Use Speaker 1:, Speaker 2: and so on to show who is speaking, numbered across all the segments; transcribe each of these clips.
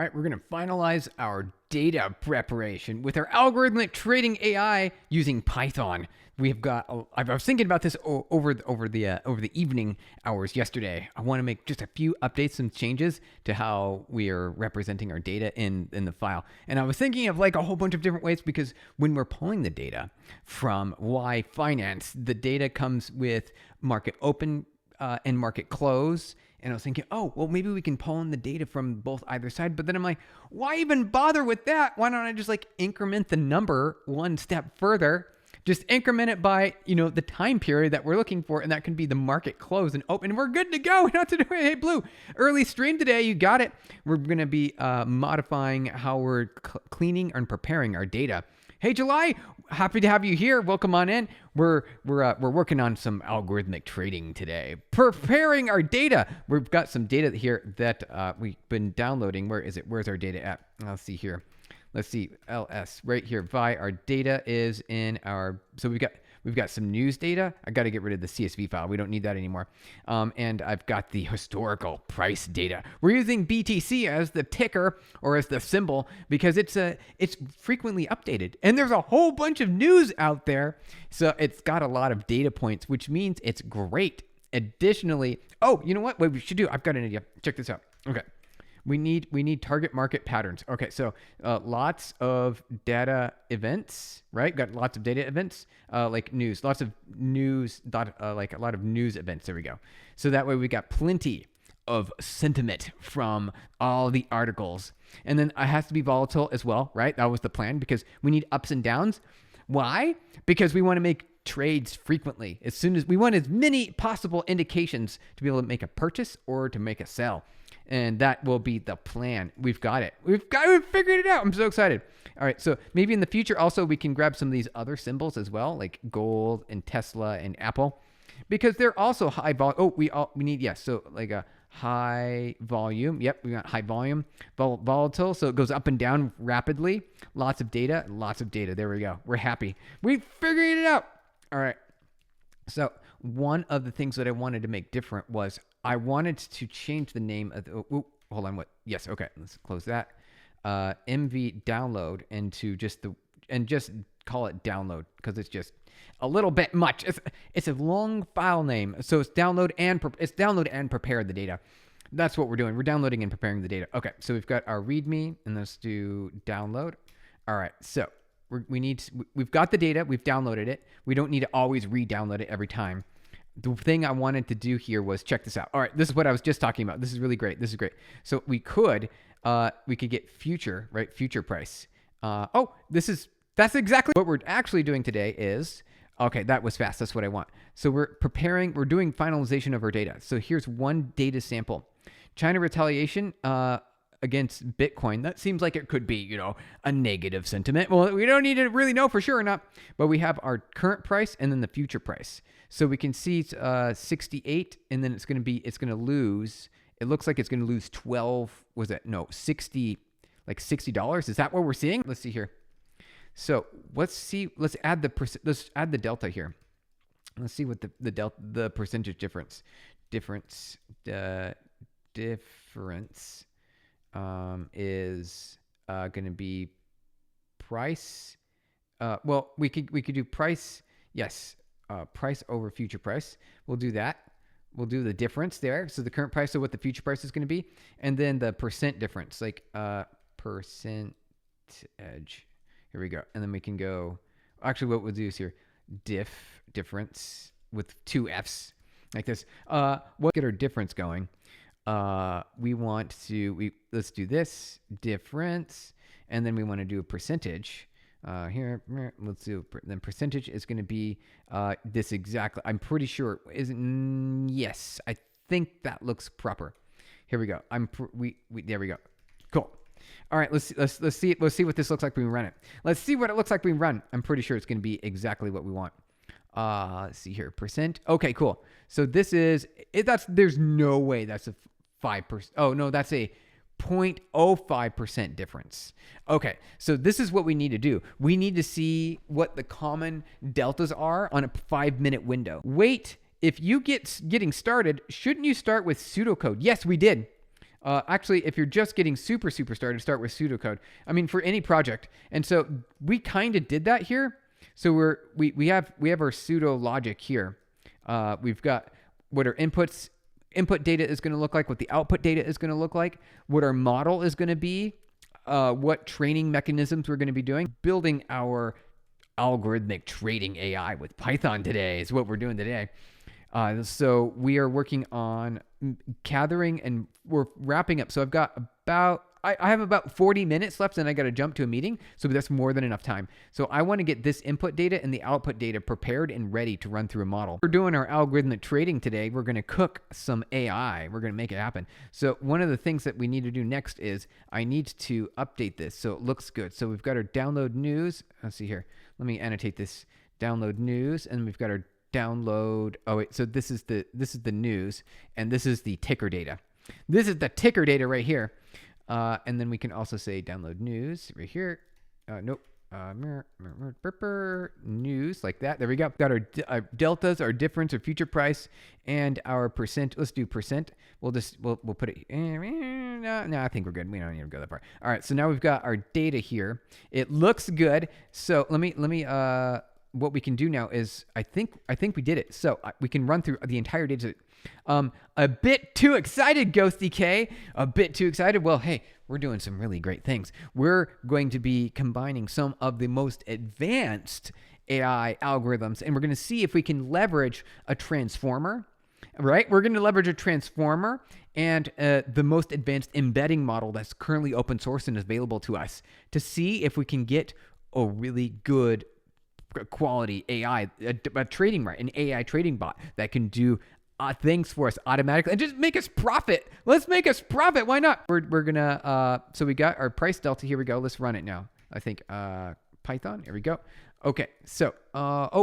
Speaker 1: right, we're going to finalize our data preparation with our algorithmic trading AI using Python. We've got. I was thinking about this over the evening hours yesterday. I want to make just a few updates and changes to how we are representing our data in the file. And I was thinking of like a whole bunch of different ways, because when we're pulling the data from YFinance, the data comes with market open and market close. And I was thinking, oh, well, maybe we can pull in the data from both either side. But then I'm like, why even bother with that? Why don't I just like increment the number one step further? Just increment it by, the time period that we're looking for. And that can be the market close and open. And we're good to go. We don't have to do it. Hey, Blue, early stream today. You got it. We're going to be modifying how we're cleaning and preparing our data. Hey, July, happy to have you here. Welcome on in. We're working on some algorithmic trading today, preparing our data. We've got some data here that we've been downloading. Where is it? Where's our data at? Let's see here. Let's see, LS right here. Our data is in our. So we've got some news data. I got to get rid of the CSV file. We don't need that anymore. And I've got the historical price data. We're using BTC as the ticker or as the symbol because it's frequently updated. And there's a whole bunch of news out there. So it's got a lot of data points, which means it's great. Additionally, you know what we should do? I've got an idea. Check this out. Okay. We need target market patterns. Okay, so lots of data events, right? Got lots of data events, like news, lots of news, like a lot of news events. There we go. So that way we got plenty of sentiment from all the articles. And then it has to be volatile as well, right? That was the plan, because we need ups and downs. Why? Because we want to make trades frequently. As soon as we want as many possible indications to be able to make a purchase or to make a sell. And that will be the plan. We've got it. We've figured it out. I'm so excited. All right. So maybe in the future also we can grab some of these other symbols as well, like gold and Tesla and Apple, because they're also high volume. Oh, we need, yes. So like a high volume. Yep. We got high volume, volatile. So it goes up and down rapidly. Lots of data. There we go. We're happy. We figured it out. All right. So one of the things that I wanted to make different was I wanted to change the name of hold on. What? Yes. Okay. Let's close that. MV download into just call it download, because it's just a little bit much. It's a long file name. So it's download and prepare the data. That's what we're doing. We're downloading and preparing the data. Okay. So we've got our README, and let's do download. All right. So we've got the data. We've downloaded it. We don't need to always re-download it every time. The thing I wanted to do here was check this out. All right, this is what I was just talking about. This is really great. This is great. So we could get future, right? Future price. That's exactly what we're actually doing today is, okay, that was fast. That's what I want. So we're doing finalization of our data. So here's one data sample. China retaliation against Bitcoin. That seems like it could be, a negative sentiment. Well, we don't need to really know for sure or not, but we have our current price and then the future price. So we can see 68, and then it's going to lose. It looks like it's going to lose 12. Was it? No, 60, like $60. Is that what we're seeing? Let's see here. So let's add the delta here. Let's see what the percentage difference is going to be price. Well, we could do price. Yes. Price over future price. We'll do that. We'll do the difference there. So the current price, so what the future price is going to be. And then the percent difference, like percentage. Here we go. And then we can go, actually what we'll do is here, difference with two F's like this. We'll get our difference going. Let's do this difference. And then we want to do a percentage. Here, let's do, then percentage is going to be this exactly. I'm pretty sure yes, I think that looks proper. Here we go. There we go. Cool. All right, let's see what this looks like when we run it. Let's see what it looks like when we run. I'm pretty sure it's going to be exactly what we want. Let's see here, percent. Okay, cool. So this is it. There's no way that's a 5%. Oh no, that's a 0.05% difference. Okay, so this is what we need to do. We need to see what the common deltas are on a 5-minute window. Wait, if you getting started, shouldn't you start with pseudocode? Yes, we did. Actually, if you're just getting super started, start with pseudocode. I mean, for any project. And so we kind of did that here. So we have our pseudo logic here. We've got what our input data is going to look like, what the output data is going to look like, what our model is going to be, what training mechanisms we're going to be doing. Building our algorithmic trading AI with Python today is what we're doing today. So we are working on gathering and we're wrapping up. So I've got I have about 40 minutes left and I got to jump to a meeting. So that's more than enough time. So I want to get this input data and the output data prepared and ready to run through a model. We're doing our algorithmic trading today. We're going to cook some AI. We're going to make it happen. So one of the things that we need to do next is I need to update this so it looks good. So we've got our download news. Let's see here. Let me annotate this. Download news, and we've got our download. Oh wait, so this is the news, and this is the ticker data. This is the ticker data right here. And then we can also say download news right here. Nope. News like that. There we go. Got our deltas, our difference, our future price, and our percent. Let's do percent. We'll put it. No, I think we're good. We don't need to go that far. All right. So now we've got our data here. It looks good. So let me. What we can do now is I think we did it. So we can run through the entire data. A bit too excited, Ghosty K. A bit too excited. Well, hey, we're doing some really great things. We're going to be combining some of the most advanced AI algorithms, and we're going to see if we can leverage a transformer, right? We're going to leverage a transformer and the most advanced embedding model that's currently open source and is available to us to see if we can get a really good quality AI, an AI trading bot that can do things for us automatically and just make us profit. Let's make us profit. Why not? We're gonna so we got our price delta. Here we go. Let's run it now. I think Python. Here we go. Okay. So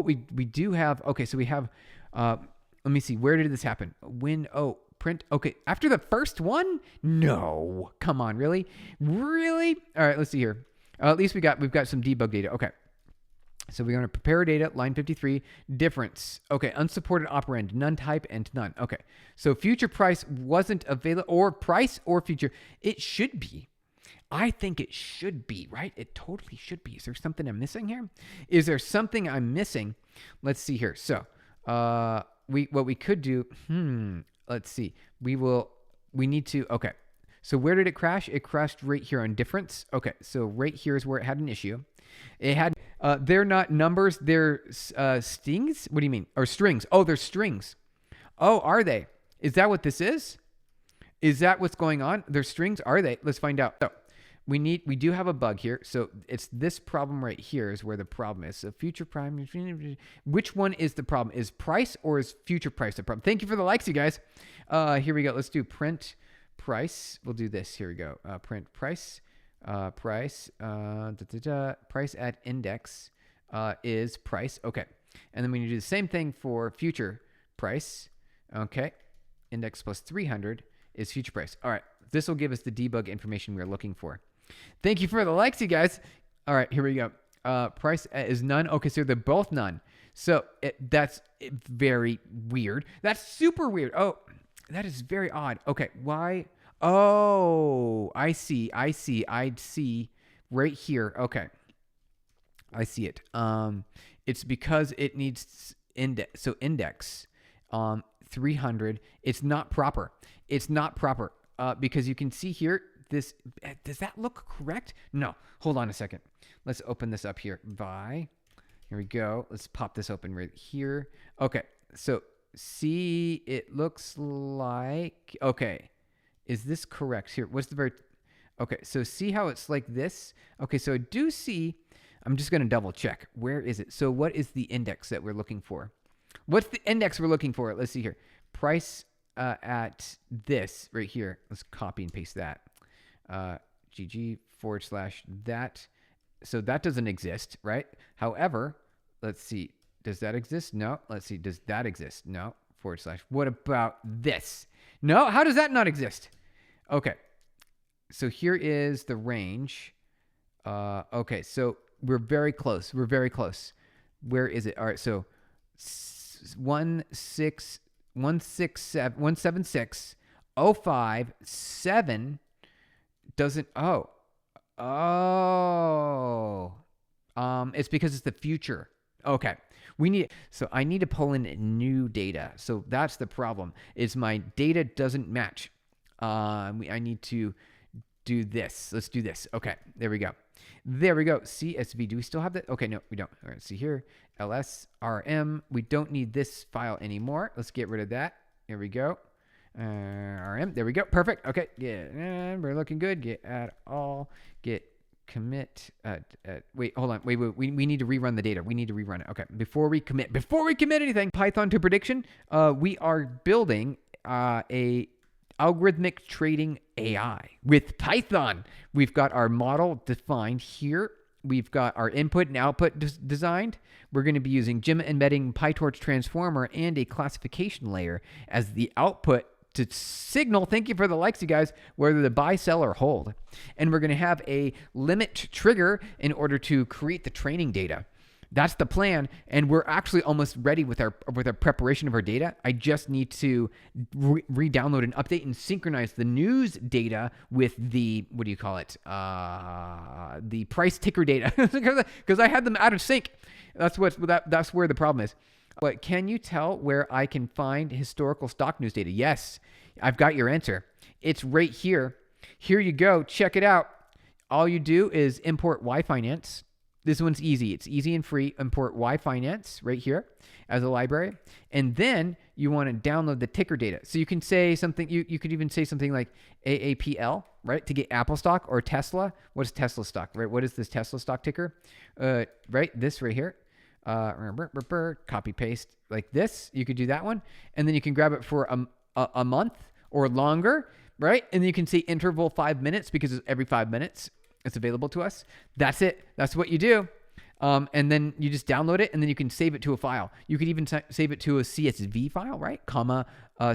Speaker 1: we do have. Okay. So we have. Let me see. Where did this happen? Print. Okay. After the first one? No. Come on. Really? All right. Let's see here. At least we've got some debug data. Okay. So we're going to prepare data, line 53, difference. Okay, unsupported operand, none type and none. Okay, so future price wasn't available, or price or future. It should be. I think it should be, right? It totally should be. Is there something I'm missing here? Is there something I'm missing? Let's see here. So what we could do, let's see. We need to, okay. So where did it crash? It crashed right here on difference. Okay, so right here is where it had an issue. It had, they're not numbers, they're stings? What do you mean? Or strings. Oh, they're strings. Oh, are they? Is that what this is? Is that what's going on? They're strings? Are they? Let's find out. So we do have a bug here. So it's this problem right here is where the problem is. So future prime, which one is the problem? Is price or is future price the problem? Thank you for the likes, you guys. Here we go. Let's do print price. We'll do this. Here we go. Print price. Price at index is price. Okay. And then we need to do the same thing for future price. Okay. Index plus 300 is future price. All right. This will give us the debug information we're looking for. Thank you for the likes, you guys. All right. Here we go. Price is none. Okay. So they're both none. So that's very weird. That's super weird. Oh, that is very odd. Okay. Why? Oh, I see right here. Okay. I see it. It's because it needs index. So index 300. It's not proper. Because you can see here, does that look correct? No, hold on a second. Let's open this up here. Here we go. Let's pop this open right here. Okay. So see, it looks like, okay. Is this correct here? Okay, so see how it's like this? Okay, so I do see, I'm just going to double check. Where is it? So what is the index that we're looking for? What's the index we're looking for? Let's see here. Price at this right here. Let's copy and paste that. GG/that. So that doesn't exist, right? However, let's see. Does that exist? No. Let's see. Does that exist? No. / What about this? No. How does that not exist? Okay. So here is the range. Okay. So we're very close. Where is it? All right. So 176. 057 doesn't, it's because it's the future. Okay. So I need to pull in new data. So that's the problem, is my data doesn't match. I need to do this. Let's do this. Okay, there we go. CSV, do we still have that? Okay, no, we don't. All right, see here, LSRM. We don't need this file anymore. Let's get rid of that. Here we go. RM, there we go. Perfect. Okay, yeah, we're looking good. Get add all, get commit. Wait, hold on. Wait. We need to rerun the data. We need to rerun it. Okay, before we commit anything, Python to prediction. We are building a algorithmic trading AI with Python. We've got our model defined here. We've got our input and output designed. We're going to be using Gem embedding PyTorch transformer and a classification layer as the output to signal, thank you for the likes, you guys, whether the buy, sell, or hold. And we're going to have a limit trigger in order to create the training data. That's the plan, and we're actually almost ready with our preparation of our data. I just need to re-download and update and synchronize the news data with the, what do you call it? The price ticker data, because I had them out of sync. That's where the problem is. But can you tell where I can find historical stock news data? Yes, I've got your answer. It's right here. Here you go. Check it out. All you do is import YFinance. This one's easy. It's easy and free. Import YFinance right here as a library. And then you want to download the ticker data. So you can say something, you could even say something like AAPL, right? To get Apple stock, or Tesla. What is Tesla stock, right? What is this Tesla stock ticker? Right? This right here. Copy paste like this. You could do that one. And then you can grab it for a month or longer, right? And then you can say interval 5 minutes, because it's every 5 minutes. It's available to us. That's it. That's what you do. And then you just download it, and then you can save it to a file. You could even save it to a CSV file, right? Comma,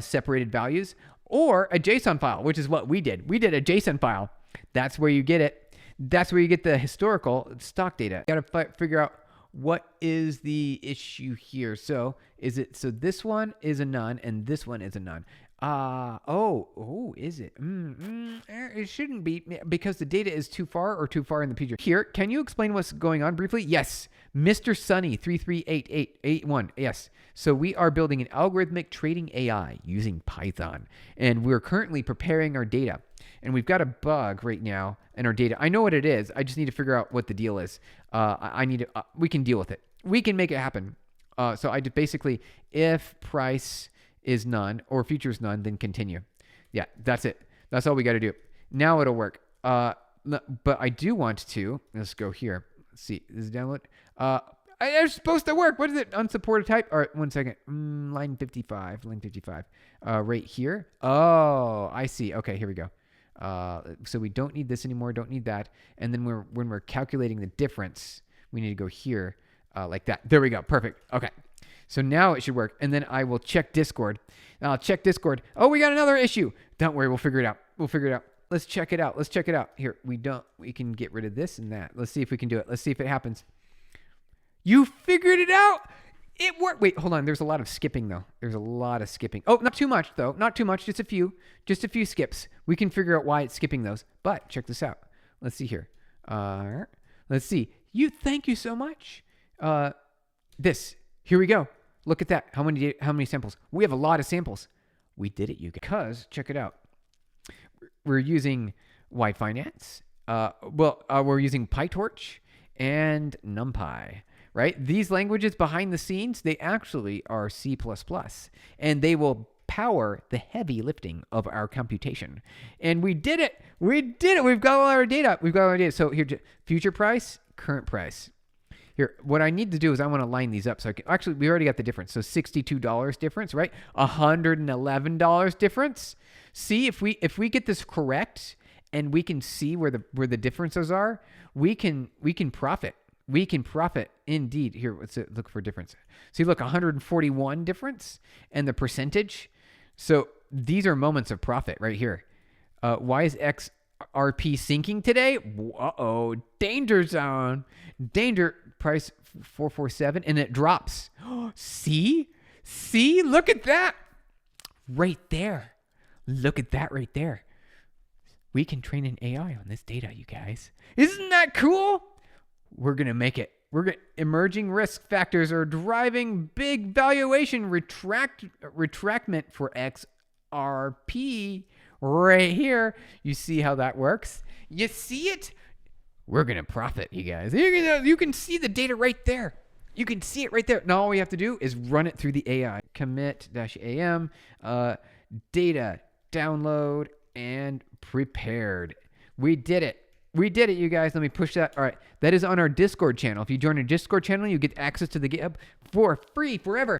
Speaker 1: separated values, or a JSON file, which is what we did. We did a JSON file. That's where you get it. That's where you get the historical stock data. You got to figure out what is the issue here. So this one is a none, and this one is a none. Is it? It shouldn't be, because the data is too far in the future. Here, can you explain what's going on briefly? Yes. Mr. Sunny 338881. Yes. So we are building an algorithmic trading AI using Python, and we're currently preparing our data. And we've got a bug right now in our data. I know what it is. I just need to figure out what the deal is. We can deal with it. We can make it happen. So I did basically, if price is none or future is none, then continue. Yeah, that's it. That's all we got to do. Now it'll work. But I do want to, let's go here. Let's see, this is download. It's supposed to work. What is it? Unsupported type. All right, 1 second. Line 55. Right here. Oh, I see. Okay, here we go. So we don't need this anymore. Don't need that. And then when we're calculating the difference, we need to go here like that. There we go. Perfect. Okay. So now it should work. And then I will check Discord. I'll check Discord. Oh, we got another issue. Don't worry. We'll figure it out. Let's check it out. Here, we can get rid of this and that. Let's see if we can do it. Let's see if it happens. You figured it out. It worked. Wait, hold on. There's a lot of skipping though. Oh, not too much though. Not too much. Just a few skips. We can figure out why it's skipping those. But check this out. Let's see here. Let's see. Thank you so much. Here we go. Look at that. How many samples? We have a lot of samples. We did it, you guys. Because check it out. We're using YFinance. We're using PyTorch and NumPy. Right? These languages behind the scenes, they actually are C++, and they will power the heavy lifting of our computation. And we did it. We've got all our data. So here, future price, current price. Here, what I need to do is I want to line these up. So we already got the difference. So $62 difference, right? $111 difference. See, if we get this correct and we can see where the differences are, we can profit. We can profit indeed. Here, let's look for difference. See, look, 141 difference and the percentage. So these are moments of profit right here. Why is XRP sinking today? Uh-oh, danger zone. Danger price 447 and it drops. See, look at that right there. Look at that right there. We can train an AI on this data, you guys. Isn't that cool? We're going to make it. Emerging risk factors are driving big valuation retractment for XRP right here. You see how that works? You see it? We're going to profit, you guys. You can see the data right there. You can see it right there. Now all we have to do is run it through the AI. Commit-am, data, download, and prepared. We did it. We did it, you guys. Let me push that. All right. That is on our Discord channel. If you join our Discord channel, you get access to the GitHub for free forever.